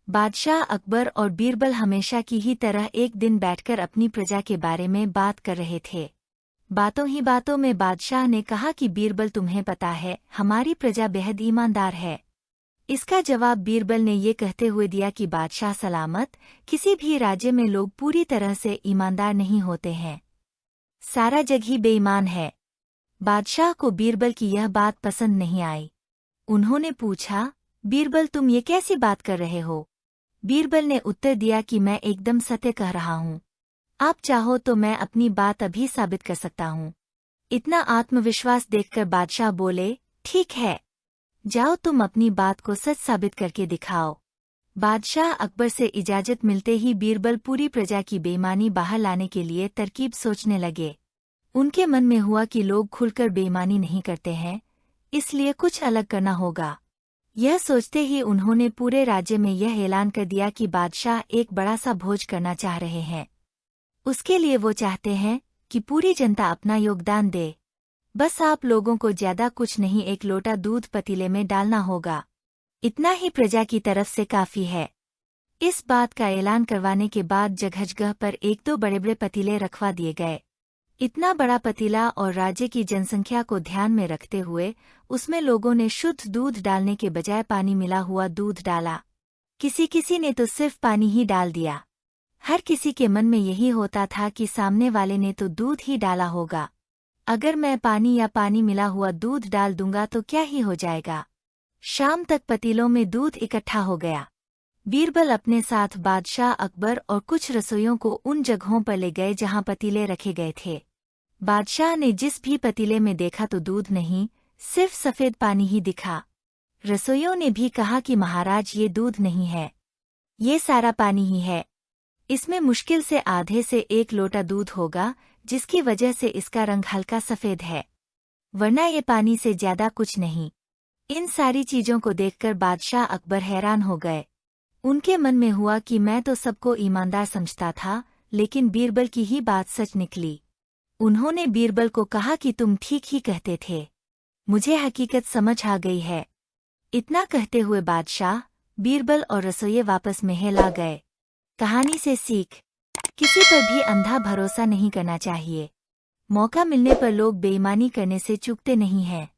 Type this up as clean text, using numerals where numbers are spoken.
बादशाह अकबर और बीरबल हमेशा की ही तरह एक दिन बैठकर अपनी प्रजा के बारे में बात कर रहे थे। बातों ही बातों में बादशाह ने कहा कि बीरबल, तुम्हें पता है हमारी प्रजा बेहद ईमानदार है। इसका जवाब बीरबल ने ये कहते हुए दिया कि बादशाह सलामत, किसी भी राज्य में लोग पूरी तरह से ईमानदार नहीं होते हैं, सारा जग ही बेईमान है। बादशाह को बीरबल की यह बात पसंद नहीं आई। उन्होंने पूछा, बीरबल, तुम ये कैसी बात कर रहे हो? बीरबल ने उत्तर दिया कि मैं एकदम सत्य कह रहा हूँ। आप चाहो तो मैं अपनी बात अभी साबित कर सकता हूँ। इतना आत्मविश्वास देखकर बादशाह बोले, ठीक है, जाओ तुम अपनी बात को सच साबित करके दिखाओ। बादशाह अकबर से इजाजत मिलते ही बीरबल पूरी प्रजा की बेईमानी बाहर लाने के लिए तरकीब सोचने लगे। उनके मन में हुआ कि लोग खुलकर बेईमानी नहीं करते हैं, इसलिए कुछ अलग करना होगा। यह सोचते ही उन्होंने पूरे राज्य में यह ऐलान कर दिया कि बादशाह एक बड़ा सा भोज करना चाह रहे हैं। उसके लिए वो चाहते हैं कि पूरी जनता अपना योगदान दे। बस आप लोगों को ज्यादा कुछ नहीं, एक लोटा दूध पतीले में डालना होगा। इतना ही प्रजा की तरफ से काफी है। इस बात का ऐलान करवाने के बाद जगह जगह पर एक दो बड़े बड़े पतीले रखवा दिए गए। इतना बड़ा पतीला और राज्य की जनसंख्या को ध्यान में रखते हुए उसमें लोगों ने शुद्ध दूध डालने के बजाय पानी मिला हुआ दूध डाला। किसी किसी ने तो सिर्फ पानी ही डाल दिया। हर किसी के मन में यही होता था कि सामने वाले ने तो दूध ही डाला होगा, अगर मैं पानी या पानी मिला हुआ दूध डाल दूंगा तो क्या ही हो जाएगा। शाम तक पतीलों में दूध इकट्ठा हो गया। बीरबल अपने साथ बादशाह अकबर और कुछ रसोइयों को उन जगहों पर ले गए जहां पतीले रखे गए थे। बादशाह ने जिस भी पतीले में देखा तो दूध नहीं, सिर्फ सफेद पानी ही दिखा। रसोइयों ने भी कहा कि महाराज, ये दूध नहीं है, ये सारा पानी ही है। इसमें मुश्किल से आधे से एक लोटा दूध होगा, जिसकी वजह से इसका रंग हल्का सफेद है, वरना ये पानी से ज्यादा कुछ नहीं। इन सारी चीजों को देखकर बादशाह अकबर हैरान हो गए। उनके मन में हुआ कि मैं तो सबको ईमानदार समझता था, लेकिन बीरबल की ही बात सच निकली। उन्होंने बीरबल को कहा कि तुम ठीक ही कहते थे, मुझे हकीकत समझ आ गई है। इतना कहते हुए बादशाह, बीरबल और रसोइये वापस महल आ गए। कहानी से सीख, किसी पर भी अंधा भरोसा नहीं करना चाहिए। मौका मिलने पर लोग बेईमानी करने से चूकते नहीं हैं।